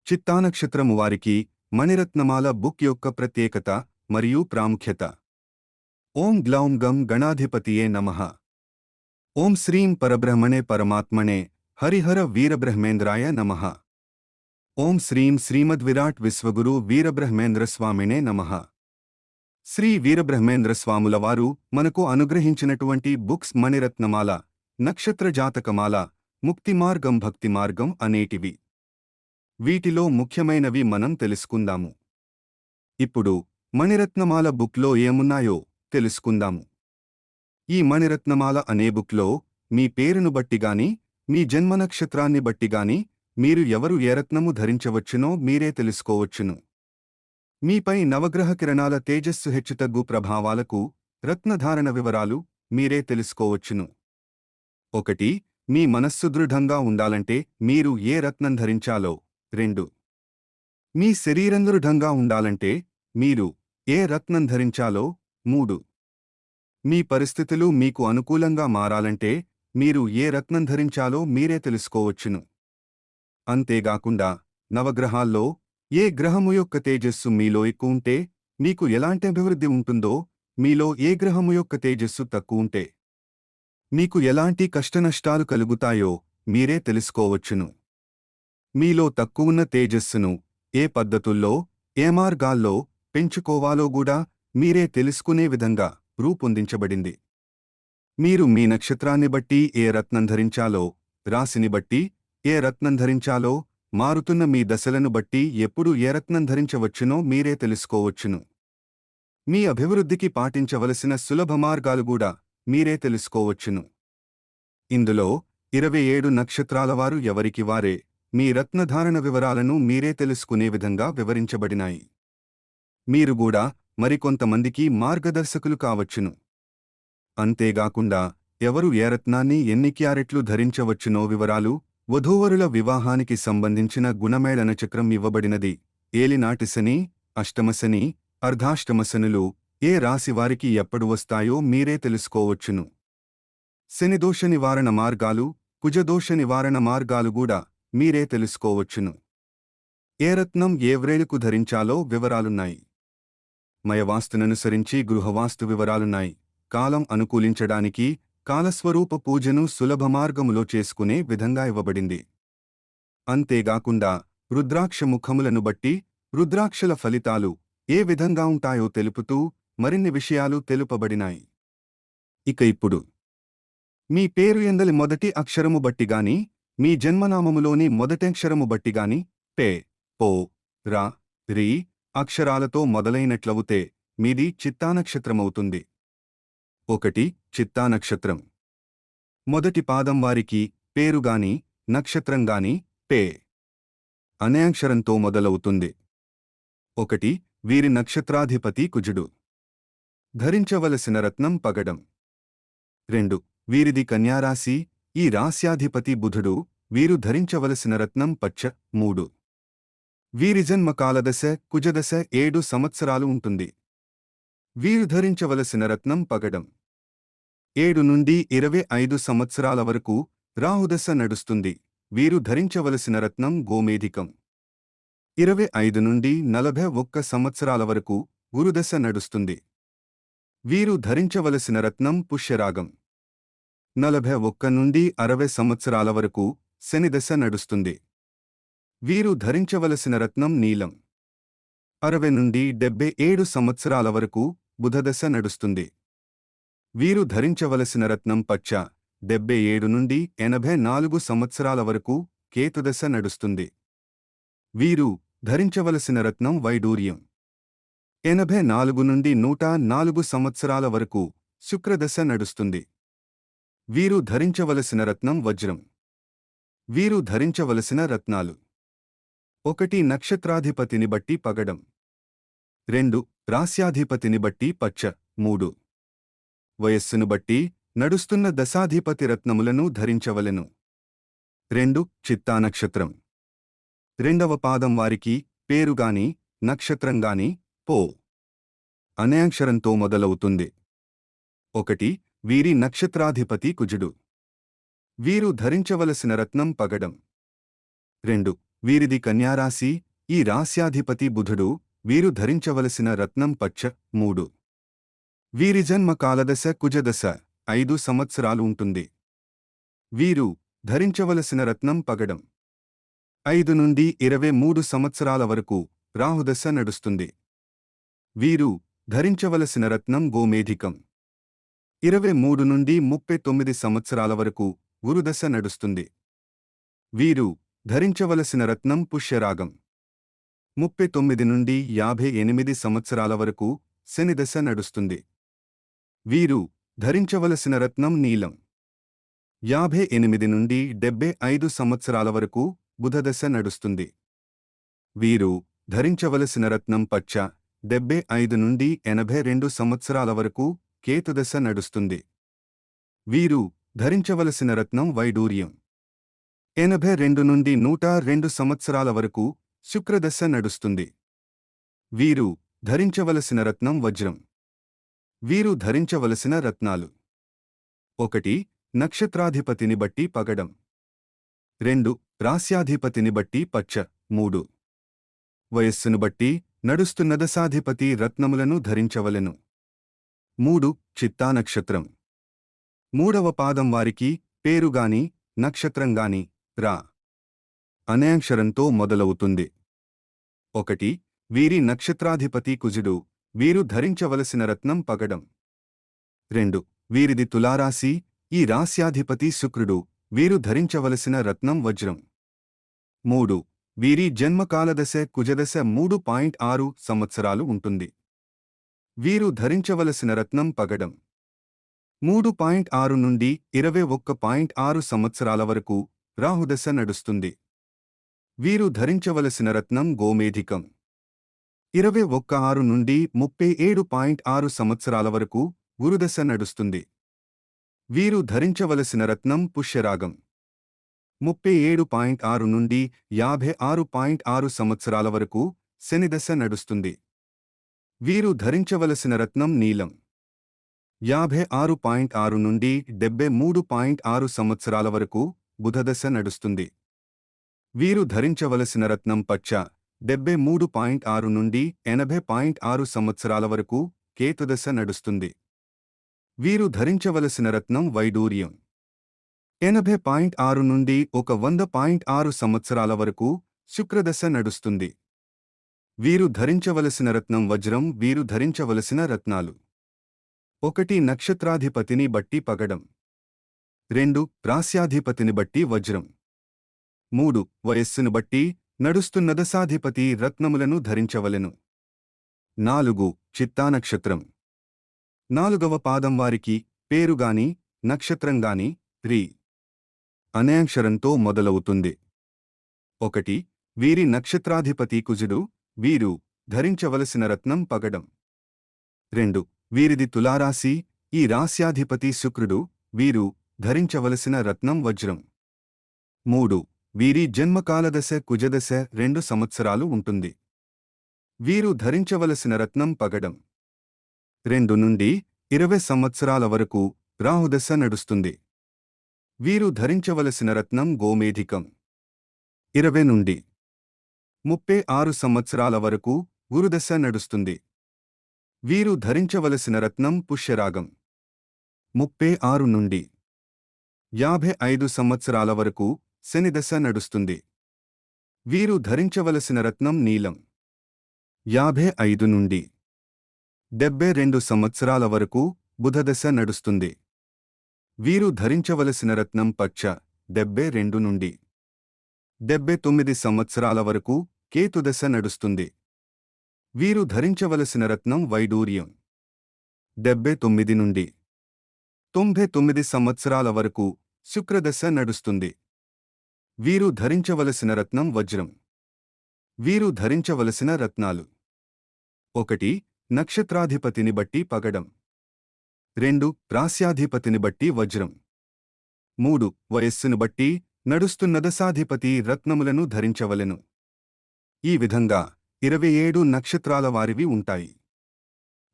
చిత్తా నక్షత్రము వారికి మణిరత్నమాల బుక్ యొక్క ప్రత్యేకత మరియు ప్రాముఖ్యత. ఓం గ్లౌం గం గణాధిపతియే నమః. ఓం శ్రీం పరబ్రహ్మణే పరమాత్మనే హరిహర వీరబ్రహ్మేంద్రాయ నమః. ఓం శ్రీం శ్రీమద్విరాట్ విశ్వగురు వీరబ్రహ్మేంద్రస్వామినే నమః. శ్రీ వీరబ్రహ్మేంద్రస్వాముల వారు మనకు అనుగ్రహించినటువంటి బుక్స్ మణిరత్నమాల, నక్షత్ర జాతకమాల, ముక్తిమార్గం, భక్తిమార్గం అనేటివి. వీటిలో ముఖ్యమైనవి మనం తెలుసుకుందాము. ఇప్పుడు మణిరత్నమాల బుక్లో ఏమున్నాయో తెలుసుకుందాము. ఈ మణిరత్నమాల అనే బుక్లో మీ పేరును బట్టిగాని, మీ జన్మనక్షత్రాన్ని బట్టిగాని మీరు ఎవరు ఏ రత్నము ధరించవచ్చునో మీరే తెలుసుకోవచ్చును. మీపై నవగ్రహ కిరణాల తేజస్సు హెచ్చుతగ్గు ప్రభావాలకు రత్నధారణ వివరాలు మీరే తెలుసుకోవచ్చును. 1. మీ మనస్సు దృఢంగా ఉండాలంటే మీరు ఏ రత్నం ధరించాలో. 2. మీ శరీరం దృఢంగా ఉండాలంటే మీరు ఏ రత్నం ధరించాలో. 3. మీ పరిస్థితులు మీకు అనుకూలంగా మారాలంటే మీరు ఏ రత్నం ధరించాలో మీరే తెలుసుకోవచ్చును. అంతేగాకుండా నవగ్రహాల్లో ఏ గ్రహము యొక్క తేజస్సు మీలో ఎక్కువ ఉంటే మీకు ఎలాంటి అభివృద్ధి ఉంటుందో, మీలో ఏ గ్రహము యొక్క తేజస్సు తక్కువ ఉంటే మీకు ఎలాంటి కష్టనష్టాలు కలుగుతాయో మీరే తెలుసుకోవచ్చును. మీలో తక్కువున్న తేజస్సును ఏ పద్ధతుల్లో, ఏ మార్గాల్లో పెంచుకోవాలో కూడా మీరే తెలుసుకునే విధంగా రూపొందించబడింది. మీరు మీ నక్షత్రాన్ని బట్టి ఏ రత్నం ధరించాలో, రాశిని బట్టి ఏ రత్నం ధరించాలో, మారుతున్న మీ దశలను బట్టి ఎప్పుడు ఏ రత్నం ధరించవచ్చునో మీరే తెలుసుకోవచ్చును. మీ అభివృద్ధికి పాటించవలసిన సులభ మార్గాలు కూడా మీరే తెలుసుకోవచ్చును. ఇందులో 27 నక్షత్రాలవారు ఎవరికి వారే మీ రత్నధారణ వివరాలను మీరే తెలుసుకునే విధంగా వివరించబడినాయి. మీరు కూడా మరికొంతమందికి మార్గదర్శకులు కావచ్చును. అంతేగాకుండా ఎవరు ఏ రత్నాన్ని ఎన్ని క్యారెట్లు ధరించవచ్చునో వివరాలు, వధూవరుల వివాహానికి సంబంధించిన గుణమేళన చక్రం ఇవ్వబడినది. ఏలినాటి శని, అష్టమశని, అర్ధాష్టమశనులు ఏ రాశివారికి ఎప్పుడు వస్తాయో మీరే తెలుసుకోవచ్చును. శనిదోష నివారణ మార్గాలు, కుజదోష నివారణ మార్గాలు కూడా మీరే తెలుసుకోవచ్చును. ఏ రత్నం ఏ వ్రేలుకు ధరించాలో వివరాలున్నాయి. మయవాస్తుననుసరించి గృహవాస్తు వివరాలున్నాయి. కాలం అనుకూలించడానికి కాలస్వరూప పూజను సులభ మార్గములో చేసుకునే విధంగా ఇవ్వబడింది. అంతేగాకుండా రుద్రాక్ష ముఖములను బట్టి రుద్రాక్షల ఫలితాలు ఏ విధంగా ఉంటాయో తెలుపుతూ మరిన్ని విషయాలు తెలుపబడినాయి. ఇక ఇప్పుడు మీ పేరు ఎందలి మొదటి అక్షరము బట్టిగాని, మీ జన్మనామములోని మొదటక్షరము బట్టిగాని పే, పో, రా, రీ అక్షరాలతో మొదలైనట్లవుతే మీది చిత్తానక్షత్రమవుతుంది. 1. చిత్తానక్షత్రం. మొదటి పాదం వారికి పేరుగాని, నక్షత్రంగాని పే అనే అక్షరంతో మొదలవుతుంది. 1. వీరి నక్షత్రాధిపతి కుజుడు. ధరించవలసిన రత్నం పగడం. 2. వీరిది కన్యారాశి, ఈ రాశ్యాధిపతి బుధుడు, వీరు ధరించవలసిన రత్నం పచ్చ. 3. వీరి జన్మకాలదశ కుజదశ 7 సంవత్సరాలు ఉంటుంది. వీరు ధరించవలసిన రత్నం పగడం. 7 నుండి 25 సంవత్సరాల వరకు రాహుదశ నడుస్తుంది. వీరు ధరించవలసిన రత్నం గోమేధికం. 25 నుండి 41 సంవత్సరాల వరకు గురుదశ నడుస్తుంది. వీరు ధరించవలసిన రత్నం పుష్యరాగం. 41 నుండి 60 సంవత్సరాల వరకు శనిదశ నడుస్తుంది. వీరు ధరించవలసిన రత్నం నీలం. 60 నుండి 77 సంవత్సరాల వరకు బుధదశ నడుస్తుంది. వీరు ధరించవలసిన రత్నం పచ్చ. 77 నుండి 84 సంవత్సరాల వరకు కేతుదశ నడుస్తుంది. వీరు ధరించవలసిన రత్నం వైడూర్యం. 84 నుండి 104 సంవత్సరాల వరకు శుక్రదశ నడుస్తుంది. వీరు ధరించవలసిన రత్నం వజ్రం. వీరు ధరించవలసిన రత్నాలు: 1. నక్షత్రాధిపతిని బట్టి పగడం. 2. రాస్యాధిపతిని బట్టి పచ్చ. 3. వయస్సును బట్టి నడుస్తున్న దశాధిపతి రత్నములను ధరించవలెను. 2. చిత్తానక్షత్రం. 2వ పాదం వారికి పేరుగాని, నక్షత్రంగాని పో అనే అక్షరంతో మొదలవుతుంది. 1. వీరి నక్షత్రాధిపతి కుజుడు. వీరు ధరించవలసిన రత్నం పగడం. 2. వీరిది కన్యారాశి. ఈ రాశ్యాధిపతి బుధుడు. వీరు ధరించవలసిన రత్నం పచ్చ. 3. వీరి జన్మ కాలదశ కుజదశ 5 సంవత్సరాలు ఉంటుంది. వీరు ధరించవలసిన రత్నం పగడం. 5 నుండి 23 సంవత్సరాల వరకు రాహుదశ నడుస్తుంది. వీరు ధరించవలసిన రత్నం గోమేధికం. 23 నుండి 39 సంవత్సరాల వరకు గురుదశ నడుస్తుంది. వీరు ధరించవలసిన రత్నం పుష్యరాగం. 39 నుండి 58 సంవత్సరాల వరకు శనిదశ నడుస్తుంది. వీరు ధరించవలసిన రత్నం నీలం. 58 నుండి 75 సంవత్సరాల వరకు బుధదశ నడుస్తుంది. వీరు ధరించవలసిన రత్నం పచ్చ. 75 నుండి 82 సంవత్సరాల వరకు కేతుదశ నడుస్తుంది. వీరు ధరించవలసిన రత్నం వైడూర్యం. 82 నుండి 102 సంవత్సరాల వరకు శుక్రదశ నడుస్తుంది. వీరు ధరించవలసిన రత్నం వజ్రం. వీరు ధరించవలసిన రత్నాలు: 1. నక్షత్రాధిపతిని బట్టి పగడం. 2. రాశ్యాధిపతిని బట్టి పచ్చ. 3. వయస్సును బట్టి నడుస్తున్న దశాధిపతి రత్నములను ధరించవలెను. 3. చిత్తా నక్షత్రం. 3వ పాదం వారికి పేరుగాని నక్షత్రంగాని రా అనే అక్షరంతో మొదలవుతుంది. 1. వీరి నక్షత్రాధిపతి కుజుడు. వీరు ధరించవలసిన రత్నం పగడం. 2. వీరిది తులారాశి. ఈ రాశ్యాధిపతి శుక్రుడు. వీరు ధరించవలసిన రత్నం వజ్రం. 3. వీరి జన్మకాలదశ కుజదశ 3.6 సంవత్సరాలు ఉంటుంది. వీరు ధరించవలసిన రత్నం పగడం. 3.6 నుండి 21.6 సంవత్సరాల వరకు రాహుదశ నడుస్తుంది. వీరు ధరించవలసిన రత్నం గోమేధికం. 21.6 నుండి 37.6 సంవత్సరాల వరకు గురుదశ నడుస్తుంది. వీరు ధరించవలసిన రత్నం పుష్యరాగం. 37.6 నుండి 56.6 సంవత్సరాల వరకు శనిదశ నడుస్తుంది. వీరు ధరించవలసిన రత్నం నీలం. 56.6 నుండి 73.6 సంవత్సరాల వరకు బుధదశ నడుస్తుంది. వీరు ధరించవలసిన రత్నం పచ్చ. 73.6 నుండి 80.6 సంవత్సరాల వరకు కేతుదశ నడుస్తుంది. వీరు ధరించవలసిన రత్నం వైడూర్యం. 80.6 నుండి 100.6 సంవత్సరాల వరకు శుక్రదశ నడుస్తుంది. వీరు ధరించవలసిన రత్నం వజ్రం. వీరు ధరించవలసిన రత్నాలు: 1. నక్షత్రాధిపతిని బట్టి పగడం. 2. రాశ్యాధిపతిని బట్టి వజ్రం. 3. వయస్సును బట్టి నడుస్తున్న దశాధిపతి రత్నములను ధరించవలెను. 4. చిత్తా నక్షత్రం. 4వ పాదం వారికి పేరుగాని నక్షత్రంగాని రి అనే అక్షరంతో మొదలవుతుంది. 1. వీరి నక్షత్రాధిపతి కుజుడు. వీరు ధరించవలసిన రత్నం పగడం. 2. వీరిది తులారాశి. ఈ రాశ్యాధిపతి శుక్రుడు. వీరు ధరించవలసిన రత్నం వజ్రం. 3. వీరి జన్మకాలదశ కుజదశ 2 సంవత్సరాలు ఉంటుంది. వీరు ధరించవలసిన రత్నం పగడం. 2 నుండి 20 సంవత్సరాల వరకు రాహుదశ నడుస్తుంది. వీరు ధరించవలసిన రత్నం గోమేధికం. 20 నుండి 36 సంవత్సరాల వరకు గురుదశ నడుస్తుంది. వీరు ధరించవలసిన రత్నం పుష్యరాగం. 36 నుండి 55 సంవత్సరాల వరకు శనిదశ నడుస్తుంది. వీరు ధరించవలసిన రత్నం నీలం. 55 నుండి 72 సంవత్సరాల వరకు బుధదశ నడుస్తుంది. వీరు ధరించవలసిన రత్నం పచ్చ. 72 నుండి 79 సంవత్సరాల వరకు కేతుదశ నడుస్తుంది. వీరు ధరించవలసిన రత్నం వైడూర్యం. 79 నుండి 99 సంవత్సరాల వరకు శుక్రదశ నడుస్తుంది. వీరు ధరించవలసిన రత్నం వజ్రం. వీరు ధరించవలసిన రత్నాలు: 1. నక్షత్రాధిపతిని బట్టి పగడం. 2. రాశ్యాధిపతిని బట్టి వజ్రం. 3. వయస్సును బట్టి నడుస్తున్న దశాధిపతి రత్నములను ధరించవలెను. ఈ విధంగా 27 నక్షత్రాల వారివి ఉంటాయి.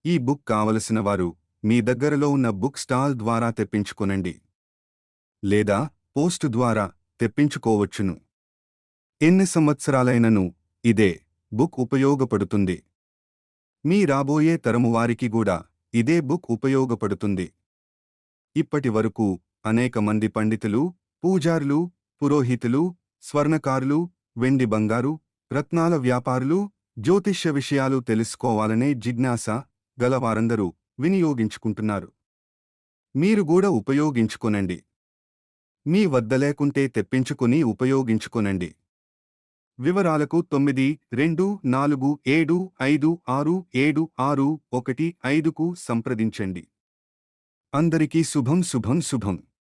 ఈ బుక్ కావలసిన వారు మీ దగ్గరలో ఉన్న బుక్ స్టాల్ ద్వారా తెప్పించుకొనండి లేదా పోస్టు ద్వారా తెప్పించుకోవచ్చును. ఎన్ని సంవత్సరాలైనను ఇదే బుక్ ఉపయోగపడుతుంది. మీ రాబోయే తరము వారికి కూడా ఇదే బుక్ ఉపయోగపడుతుంది. ఇప్పటి వరకు అనేక మంది పండితులు, పూజారులు, పురోహితులు, స్వర్ణకారులు, వెండి బంగారు, రత్నాల వ్యాపారులు, జ్యోతిష్య విషయాలు తెలుసుకోవాలనే జిజ్ఞాస గలవారందరూ వినియోగించుకుంటున్నారు. మీరు కూడా ఉపయోగించుకొనండి. మీ వద్ద లేకుంటే తెప్పించుకుని ఉపయోగించుకొనండి. వివరాలకు 9247567615కు సంప్రదించండి. అందరికీ శుభం శుభం శుభం.